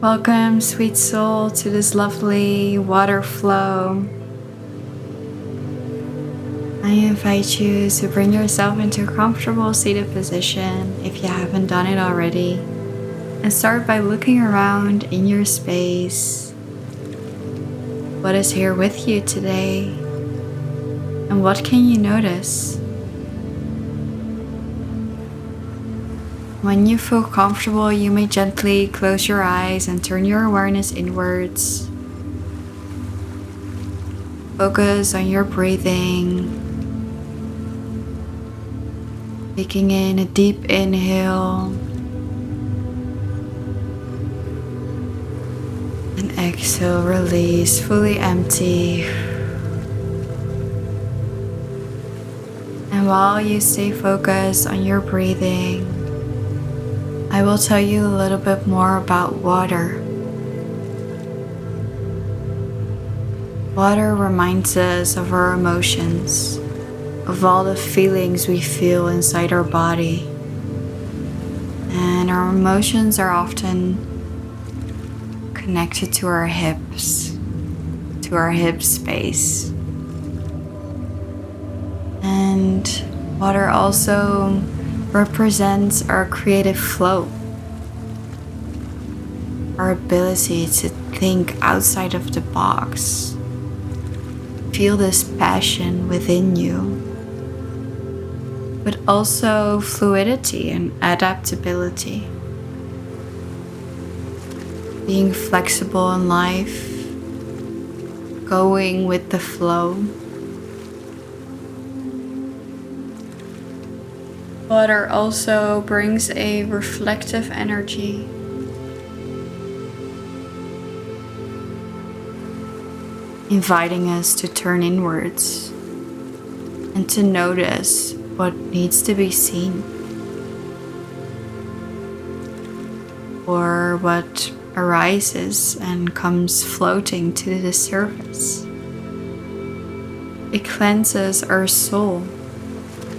Welcome, sweet soul, to this lovely water flow. I invite you to bring yourself into a comfortable seated position if you haven't done it already, and start by looking around in your space. What is here with you today? And what can you notice? When you feel comfortable, you may gently close your eyes and turn your awareness inwards. Focus on your breathing, taking in a deep inhale and exhale, release, fully empty. And while you stay focused on your breathing, I will tell you a little bit more about water. Water reminds us of our emotions, of all the feelings we feel inside our body. And our emotions are often connected to our hips, to our hip space. And water also represents our creative flow, our ability to think outside of the box, feel this passion within you, but also fluidity and adaptability, being flexible in life, going with the flow. Water also brings a reflective energy. Inviting us to turn inwards and to notice what needs to be seen, or what arises and comes floating to the surface. It cleanses our soul,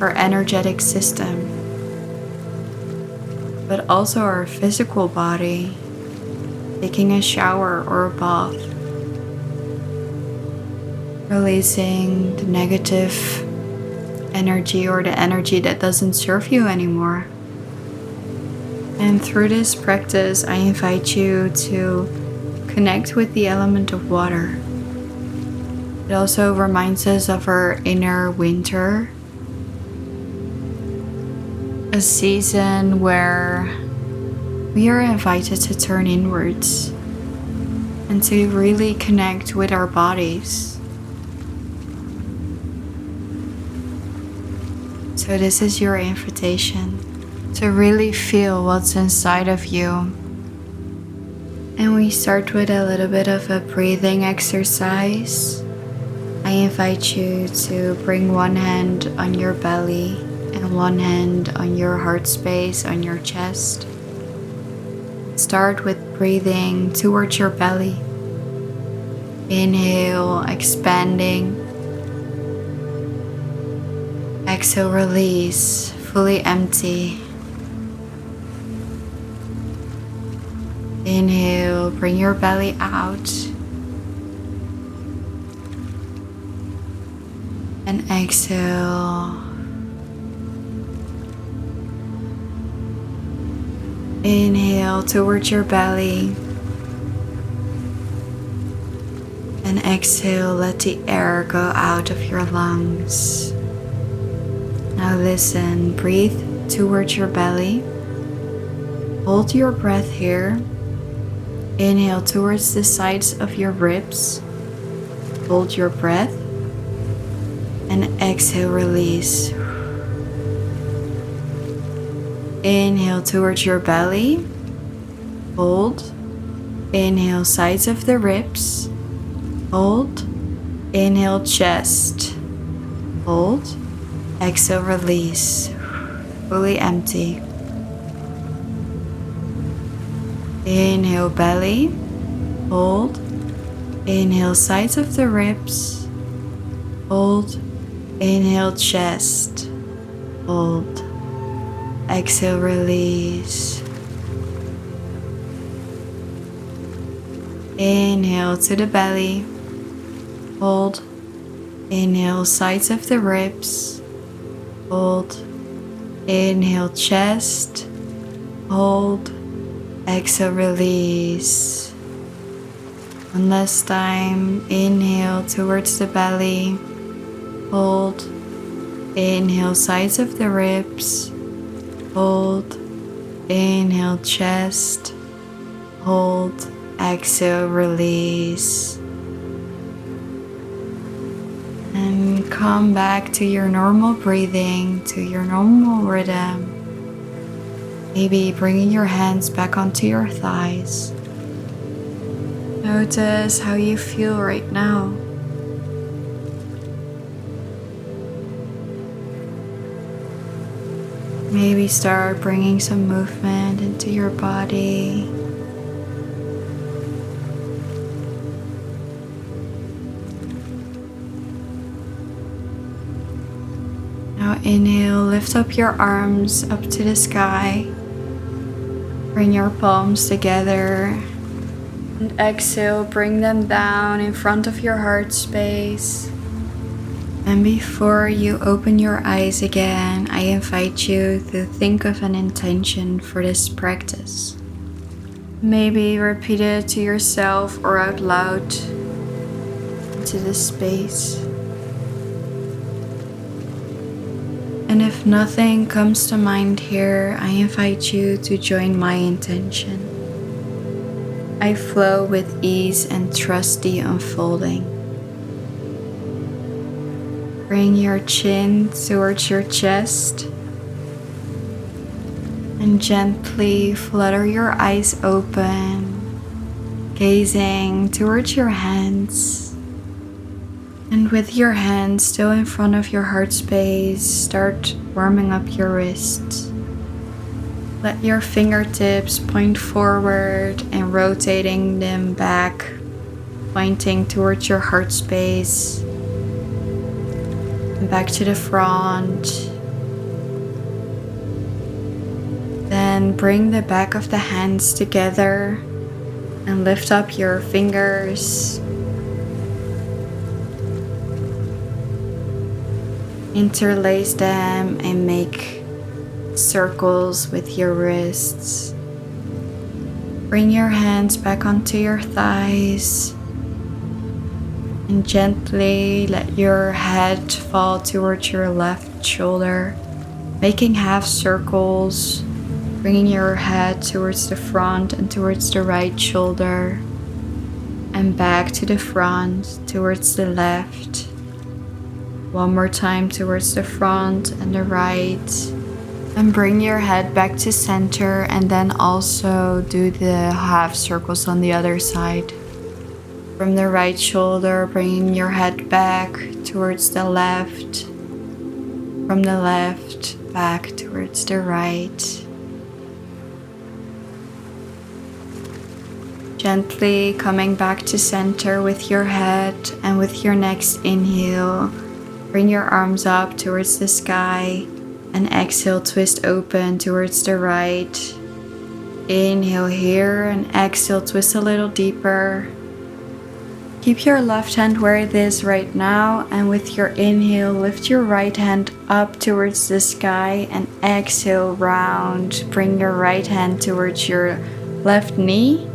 our energetic system, but also our physical body, taking a shower or a bath, releasing the negative energy or the energy that doesn't serve you anymore. And through this practice, I invite you to connect with the element of water. It also reminds us of our inner winter, a season where we are invited to turn inwards and to really connect with our bodies. So this is your invitation to really feel what's inside of you. And we start with a little bit of a breathing exercise. I invite you to bring one hand on your belly and one hand on your heart space, on your chest. Start with breathing towards your belly. Inhale, expanding. Exhale, release, fully empty. Inhale, bring your belly out. And exhale. Inhale towards your belly. And exhale, let the air go out of your lungs. Now listen, breathe towards your belly. Hold your breath here. Inhale towards the sides of your ribs. Hold your breath. And exhale, release. Inhale towards your belly. Hold. Inhale, sides of the ribs. Hold. Inhale, chest. Hold. Exhale, release. Fully empty. Inhale, belly. Hold. Inhale, sides of the ribs. Hold. Inhale, chest. Hold. Exhale, release. Inhale to the belly. Hold. Inhale, sides of the ribs. Hold. Inhale, chest. Hold. Exhale, release. One last time. Inhale towards the belly. Hold. Inhale, sides of the ribs. Hold. Inhale, chest. Hold. Exhale, release. And come back to your normal breathing, to your normal rhythm. Maybe bringing your hands back onto your thighs. Notice how you feel right now. Maybe start bringing some movement into your body. Now inhale, lift up your arms up to the sky. Bring your palms together. And exhale, bring them down in front of your heart space. And before you open your eyes again, I invite you to think of an intention for this practice. Maybe repeat it to yourself or out loud into this space. And if nothing comes to mind here, I invite you to join my intention. I flow with ease and trust the unfolding. Bring your chin towards your chest and gently flutter your eyes open, gazing towards your hands. And with your hands still in front of your heart space, start warming up your wrists. Let your fingertips point forward and rotating them back, pointing towards your heart space. And back to the front. Then bring the back of the hands together and lift up your fingers. Interlace them and make circles with your wrists. Bring your hands back onto your thighs and gently let your head fall towards your left shoulder, making half circles, bringing your head towards the front and towards the right shoulder, and back to the front towards the left. One more time towards the front and the right. And bring your head back to center and then also do the half circles on the other side. From the right shoulder, bringing your head back towards the left. From the left, back towards the right. Gently coming back to center with your head, and with your next inhale, bring your arms up towards the sky and exhale, twist open towards the right. Inhale here and exhale, twist a little deeper. Keep your left hand where it is right now, and with your inhale, lift your right hand up towards the sky and exhale, round. Bring your right hand towards your left knee.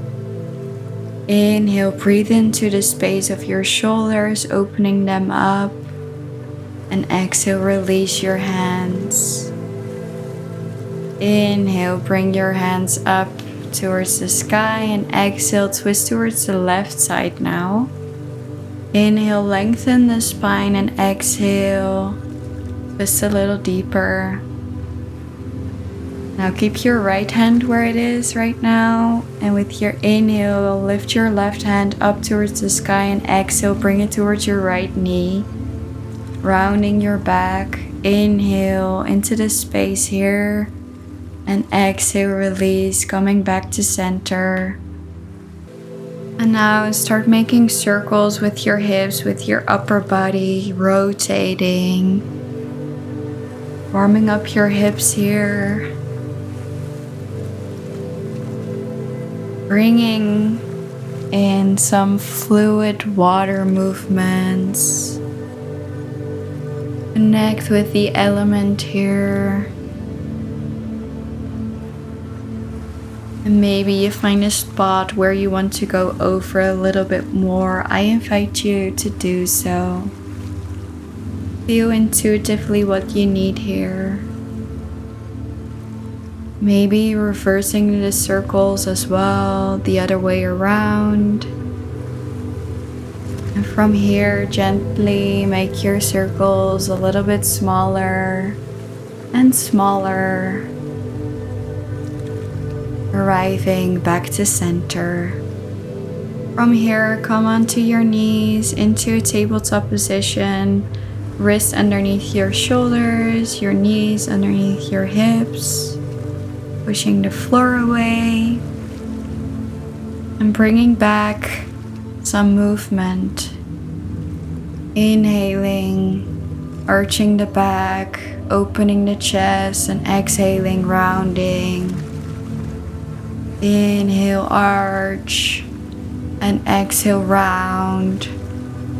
Inhale, breathe into the space of your shoulders, opening them up. And exhale, release your hands. Inhale, bring your hands up towards the sky and exhale, twist towards the left side now. Inhale, lengthen the spine and exhale, twist a little deeper. Now keep your right hand where it is right now, and with your inhale, lift your left hand up towards the sky and exhale, bring it towards your right knee. Rounding your back, inhale into the space here, and exhale, release, coming back to center. And now start making circles with your hips, with your upper body, rotating, warming up your hips here, bringing in some fluid water movements. Connect with the element here. And maybe you find a spot where you want to go over a little bit more. I invite you to do so. Feel intuitively what you need here. Maybe reversing the circles as well, the other way around. And from here, gently make your circles a little bit smaller and smaller, arriving back to center. From here, come onto your knees into a tabletop position, wrists underneath your shoulders, your knees underneath your hips. Pushing the floor away and bringing back some movement. Inhaling, arching the back, opening the chest, and exhaling, rounding. Inhale, arch, and exhale, round.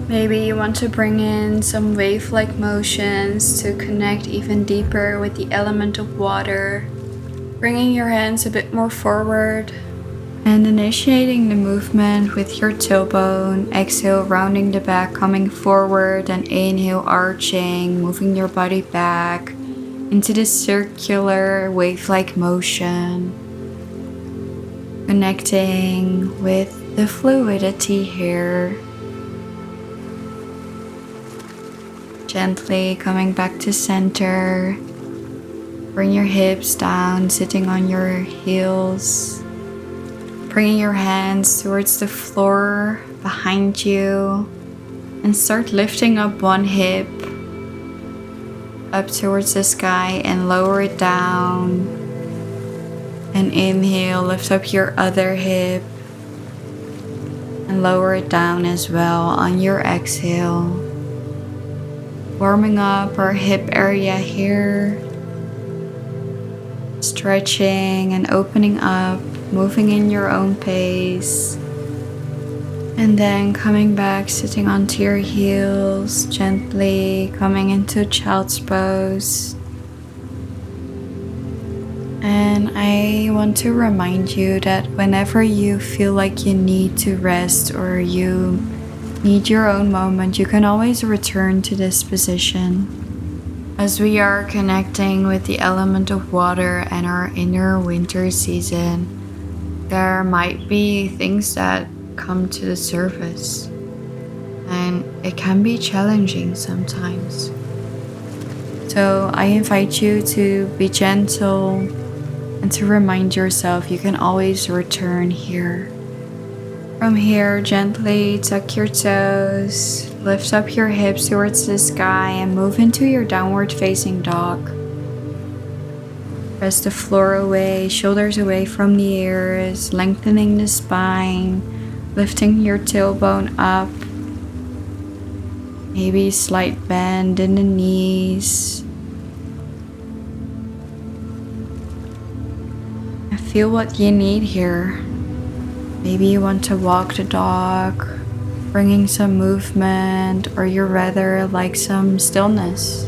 Maybe you want to bring in some wave-like motions to connect even deeper with the element of water. Bringing your hands a bit more forward and initiating the movement with your tailbone. Exhale, rounding the back, coming forward, and inhale, arching, moving your body back into this circular wave-like motion. Connecting with the fluidity here. Gently coming back to center. Bring your hips down, sitting on your heels. Bringing your hands towards the floor behind you. And start lifting up one hip up towards the sky and lower it down. And inhale, lift up your other hip. And lower it down as well on your exhale. Warming up our hip area here. Stretching and opening up, moving in your own pace. And then coming back, sitting onto your heels, gently coming into child's pose. And I want to remind you that whenever you feel like you need to rest or you need your own moment, you can always return to this position. As we are connecting with the element of water and our inner winter season, there might be things that come to the surface, and it can be challenging sometimes. So I invite you to be gentle and to remind yourself you can always return here. From here, gently tuck your toes, lift up your hips towards the sky and move into your downward facing dog. Press the floor away, shoulders away from the ears, lengthening the spine, lifting your tailbone up. Maybe slight bend in the knees. And feel what you need here. Maybe you want to walk the dog, bringing some movement, or you'd rather like some stillness.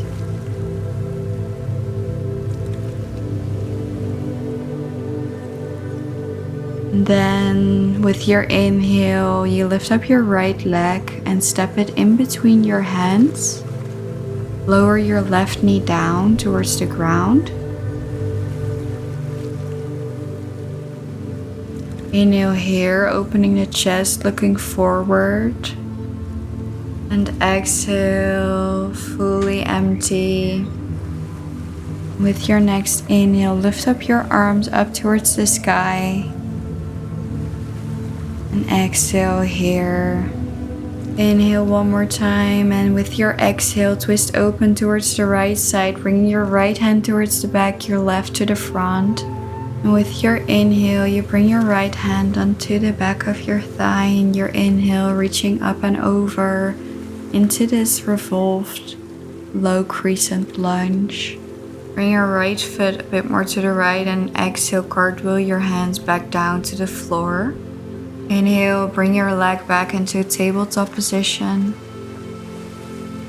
And then with your inhale, you lift up your right leg and step it in between your hands. Lower your left knee down towards the ground. Inhale here, opening the chest, looking forward. And exhale, fully empty. With your next inhale, lift up your arms up towards the sky. And exhale here. Inhale one more time, and with your exhale, twist open towards the right side. Bring your right hand towards the back, your left to the front. And with your inhale, you bring your right hand onto the back of your thigh, and your inhale reaching up and over into this revolved low crescent lunge. Bring your right foot a bit more to the right and exhale, cartwheel your hands back down to the floor. Inhale, bring your leg back into tabletop position.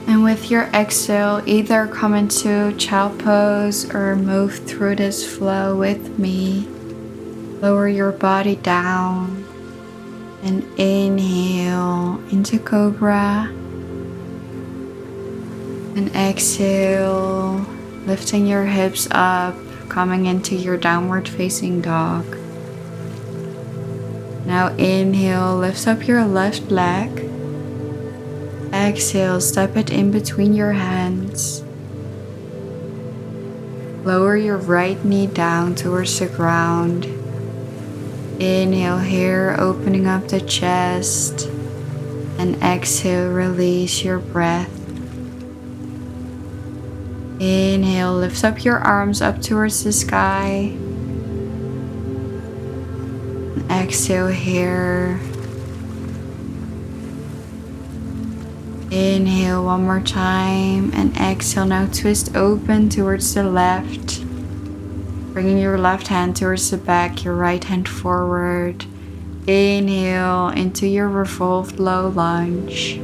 And with your exhale, either come into child pose or move through this flow with me. Lower your body down and inhale into cobra. And exhale, lifting your hips up, coming into your downward facing dog. Now inhale, lift up your left leg. Exhale, step it in between your hands. Lower your right knee down towards the ground. Inhale here, opening up the chest. And exhale, release your breath. Inhale, lift up your arms up towards the sky. And exhale here. Inhale one more time and exhale. Now twist open towards the left. Bringing your left hand towards the back, your right hand forward. Inhale into your revolved low lunge.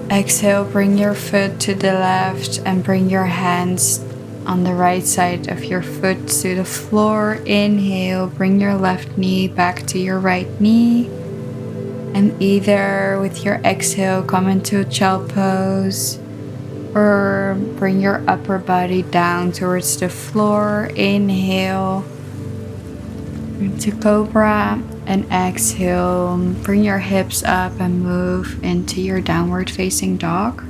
Exhale, bring your foot to the left and bring your hands on the right side of your foot to the floor. Inhale, bring your left knee back to your right knee. And either with your exhale, come into a child pose or bring your upper body down towards the floor. Inhale into cobra and exhale. Bring your hips up and move into your downward facing dog.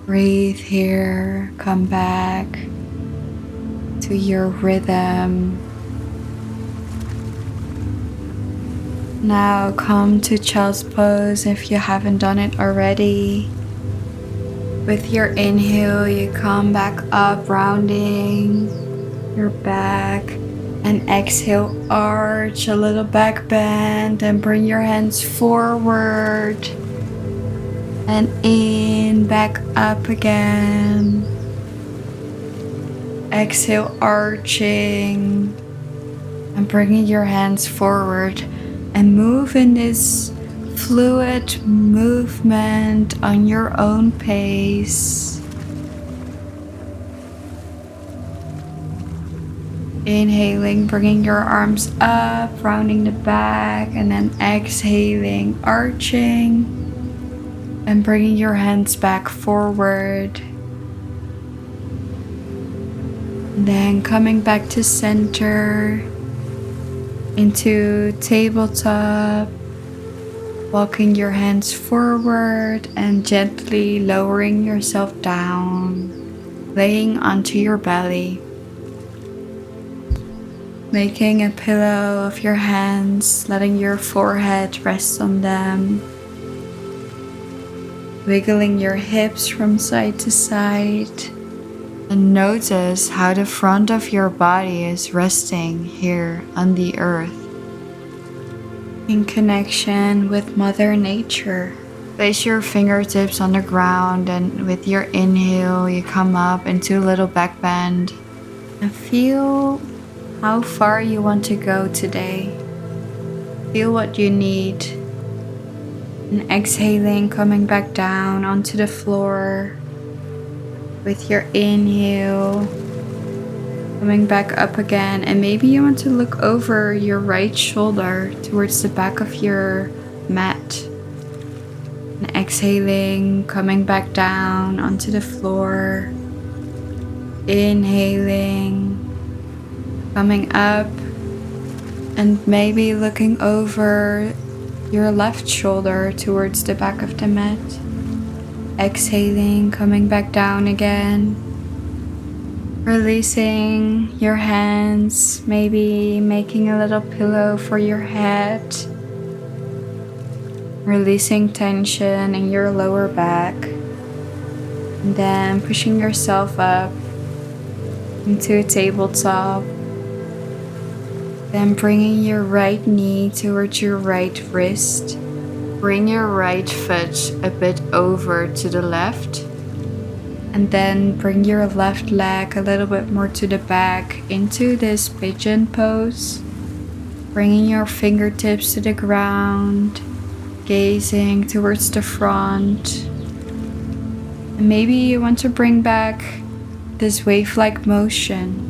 Breathe here, come back to your rhythm. Now come to child's pose if you haven't done it already. With your inhale, you come back up, rounding your back. And exhale, arch a little back bend and bring your hands forward. And in, back up again. Exhale, arching. And bringing your hands forward. And move in this fluid movement on your own pace. Inhaling, bringing your arms up, rounding the back, and then exhaling, arching, and bringing your hands back forward. And then coming back to center. Into tabletop, walking your hands forward and gently lowering yourself down, laying onto your belly, making a pillow of your hands, letting your forehead rest on them, wiggling your hips from side to side. And notice how the front of your body is resting here on the earth, in connection with Mother Nature. Place your fingertips on the ground and with your inhale, you come up into a little back bend. And feel how far you want to go today. Feel what you need. And exhaling, coming back down onto the floor. With your inhale, coming back up again, and maybe you want to look over your right shoulder towards the back of your mat. And exhaling, coming back down onto the floor. Inhaling, coming up, and maybe looking over your left shoulder towards the back of the mat. Exhaling, coming back down again. Releasing your hands, maybe making a little pillow for your head. Releasing tension in your lower back. And then pushing yourself up into a tabletop. Then bringing your right knee towards your right wrist. Bring your right foot a bit over to the left. And then bring your left leg a little bit more to the back into this pigeon pose. Bringing your fingertips to the ground, gazing towards the front. And maybe you want to bring back this wave-like motion.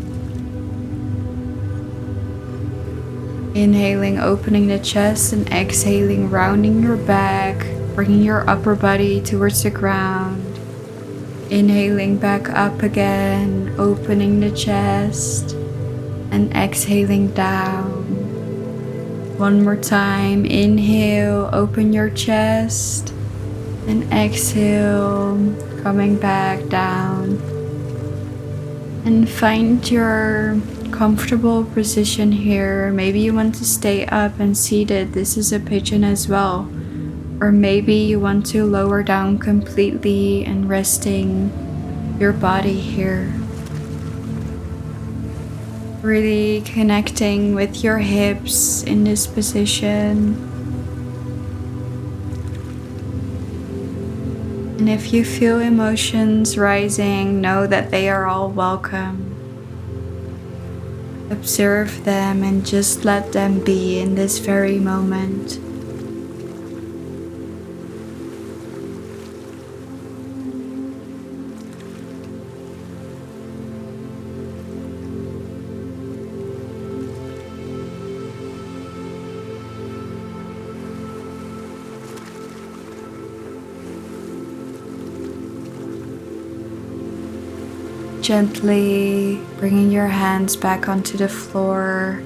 Inhaling, opening the chest, and exhaling, rounding your back, bringing your upper body towards the ground. Inhaling back up again, opening the chest, and exhaling down. One more time, inhale, open your chest, and exhale, coming back down. And find your comfortable position here. Maybe you want to stay up and seated. This is a pigeon as well. Or maybe you want to lower down completely and resting your body here. Really connecting with your hips in this position. And if you feel emotions rising, know that they are all welcome. Observe them and just let them be in this very moment. Gently bringing your hands back onto the floor,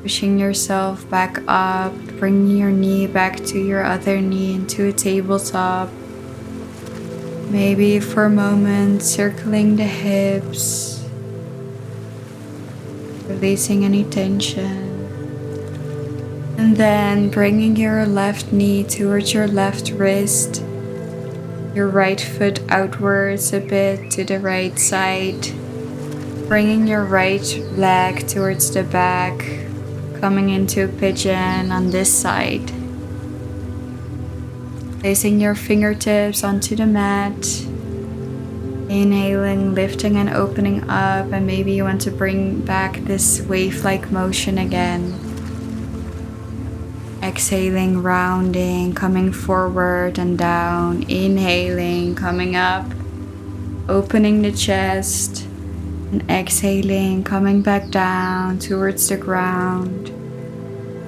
pushing yourself back up, bringing your knee back to your other knee into a tabletop. Maybe for a moment circling the hips, releasing any tension. And then bringing your left knee towards your left wrist, your right foot outwards a bit to the right side, bringing your right leg towards the back, coming into a pigeon on this side. Placing your fingertips onto the mat, inhaling, lifting and opening up, and maybe you want to bring back this wave-like motion again. Exhaling, rounding, coming forward and down. Inhaling, coming up, opening the chest, and exhaling, coming back down towards the ground.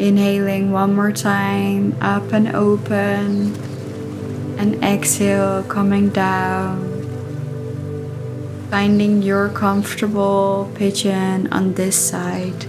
Inhaling one more time, up and open, and exhale, coming down. Finding your comfortable pigeon on this side.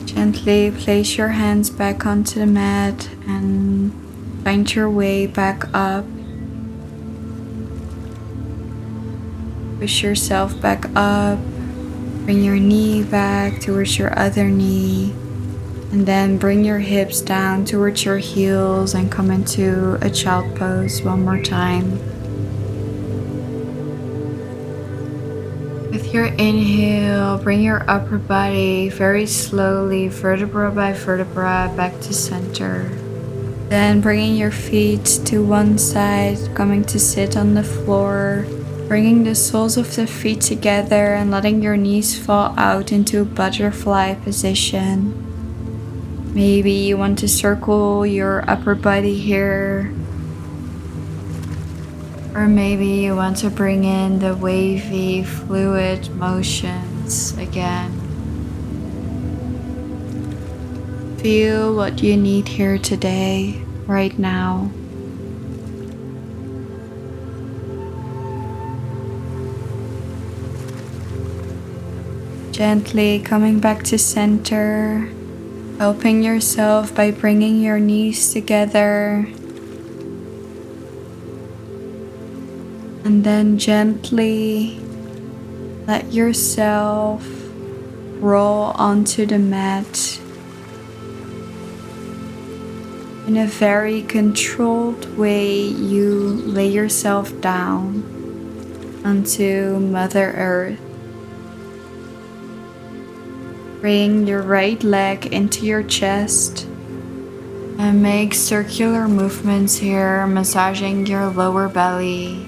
Gently place your hands back onto the mat and find your way back up. Push yourself back up. Bring your knee back towards your other knee. And then bring your hips down towards your heels and come into a child pose one more time. With your inhale, bring your upper body very slowly, vertebra by vertebra, back to center. Then bringing your feet to one side, coming to sit on the floor. Bringing the soles of the feet together and letting your knees fall out into a butterfly position. Maybe you want to circle your upper body here. Or maybe you want to bring in the wavy, fluid motions again. Feel what you need here today, right now. Gently coming back to center, helping yourself by bringing your knees together. And then gently let yourself roll onto the mat in a very controlled way. You lay yourself down onto Mother Earth. Bring your right leg into your chest and make circular movements here, massaging your lower belly.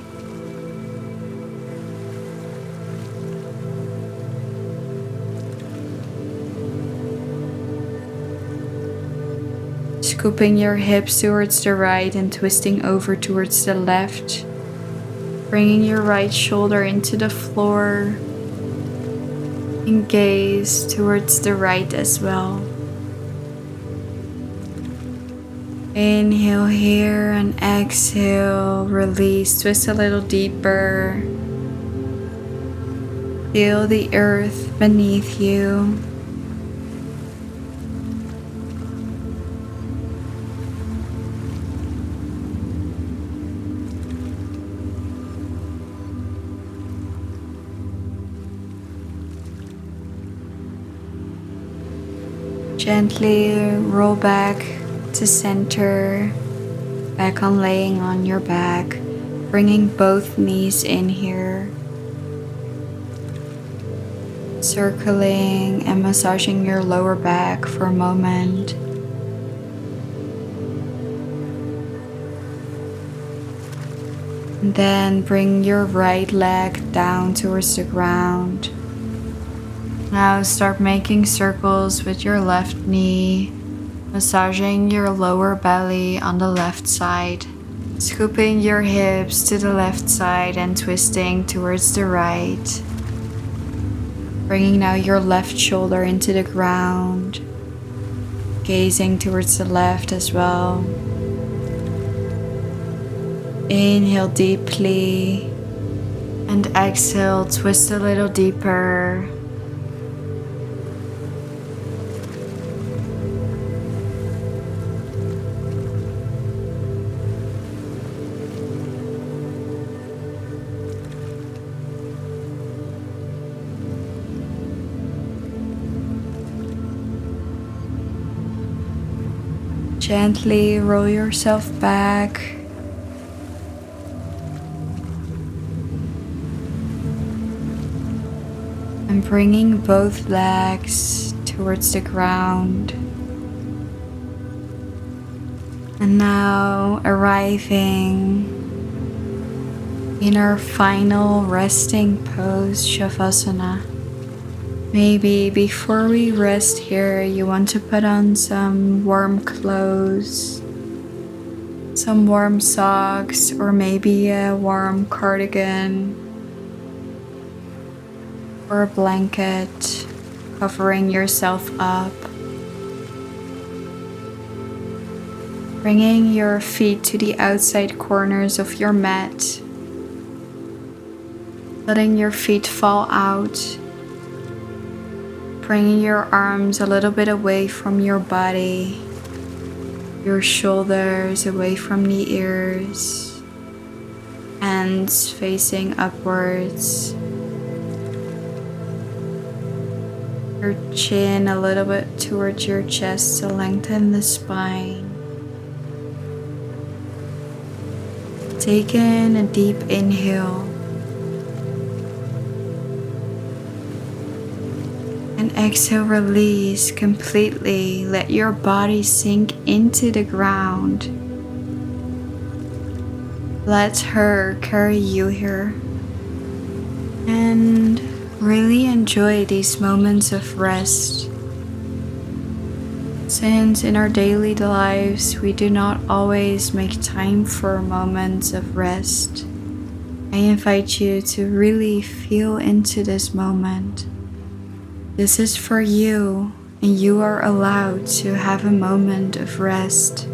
Scooping your hips towards the right and twisting over towards the left. Bringing your right shoulder into the floor and gaze towards the right as well. Inhale here and exhale, release, twist a little deeper. Feel the earth beneath you. Gently roll back to center, back on laying on your back, bringing both knees in here, circling and massaging your lower back for a moment. And then bring your right leg down towards the ground. Now start making circles with your left knee, massaging your lower belly on the left side, scooping your hips to the left side and twisting towards the right. Bringing now your left shoulder into the ground, gazing towards the left as well. Inhale deeply and exhale, twist a little deeper. Gently roll yourself back. And bringing both legs towards the ground. And now arriving in our final resting pose, Shavasana. Maybe before we rest here, you want to put on some warm clothes, some warm socks, or maybe a warm cardigan or a blanket, covering yourself up. Bringing your feet to the outside corners of your mat, letting your feet fall out. Bringing your arms a little bit away from your body, your shoulders away from the ears, hands facing upwards, your chin a little bit towards your chest to lengthen the spine. Take in a deep inhale. And exhale, release completely. Let your body sink into the ground. Let her carry you here. And really enjoy these moments of rest. Since in our daily lives we do not always make time for moments of rest, I invite you to really feel into this moment. This is for you, and you are allowed to have a moment of rest.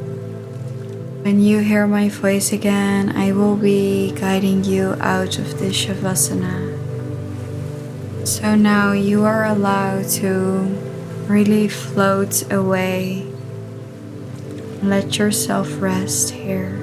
When you hear my voice again, I will be guiding you out of this Shavasana. So now you are allowed to really float away. Let yourself rest here.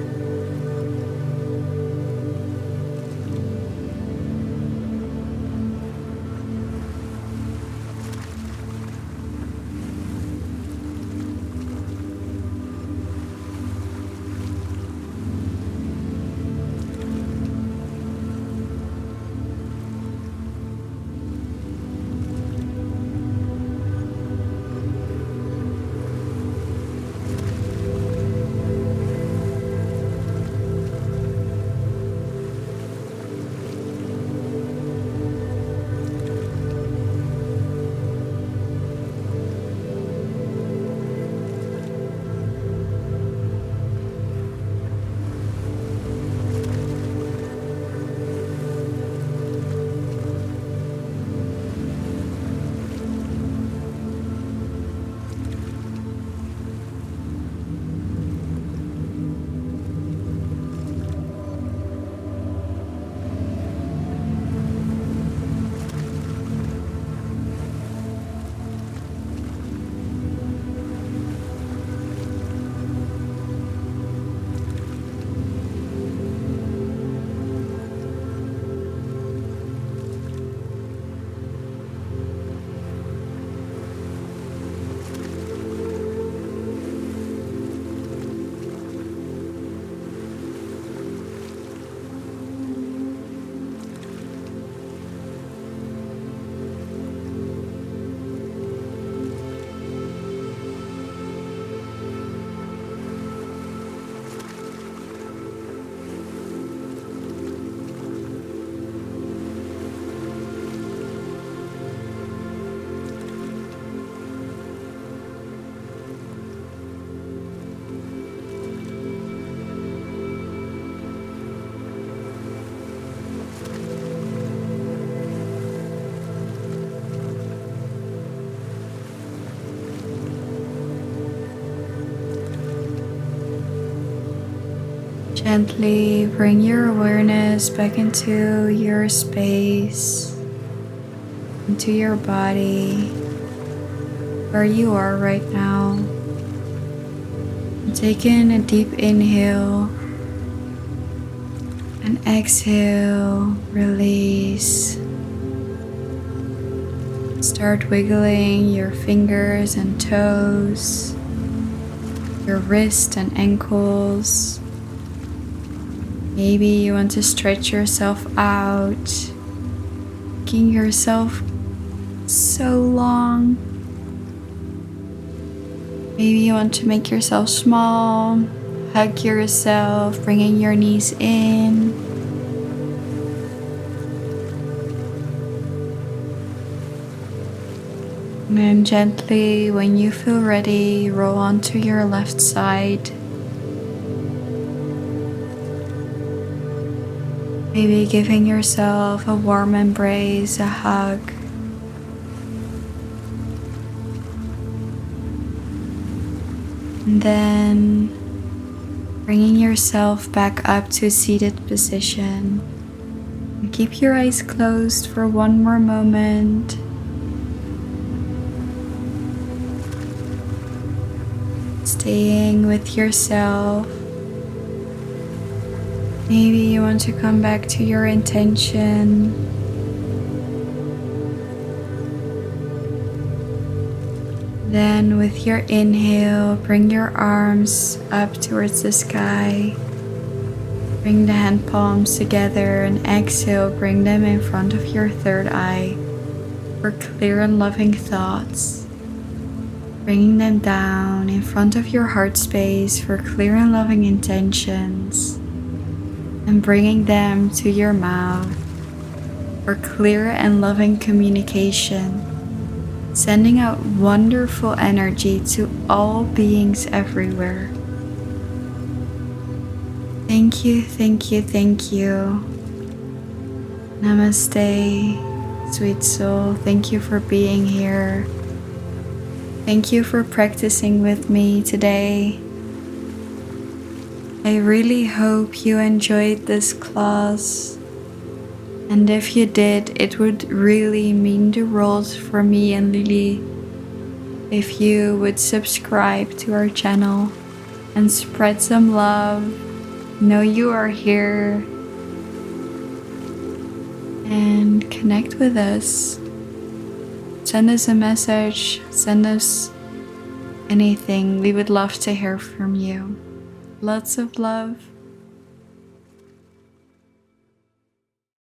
Gently bring your awareness back into your space, into your body, where you are right now. Take in a deep inhale and exhale, release. Start wiggling your fingers and toes, your wrists and ankles. Maybe you want to stretch yourself out, making yourself so long. Maybe you want to make yourself small, hug yourself, bringing your knees in. And then gently, when you feel ready, roll onto your left side. Maybe giving yourself a warm embrace, a hug. And then bringing yourself back up to a seated position. And keep your eyes closed for one more moment. Staying with yourself. Maybe you want to come back to your intention. Then with your inhale, bring your arms up towards the sky. Bring the hand palms together and exhale, bring them in front of your third eye for clear and loving thoughts. Bringing them down in front of your heart space for clear and loving intentions. And bringing them to your mouth for clear and loving communication, sending out wonderful energy to all beings everywhere. Thank you, thank you, thank you. Namaste, sweet soul. Thank you for being here. Thank you for practicing with me today. I really hope you enjoyed this class, and if you did, it would really mean the world for me and Lily if you would subscribe to our channel and spread some love. Know you are here and connect with us. Send us a message, send us anything. We would love to hear from you. Lots of love.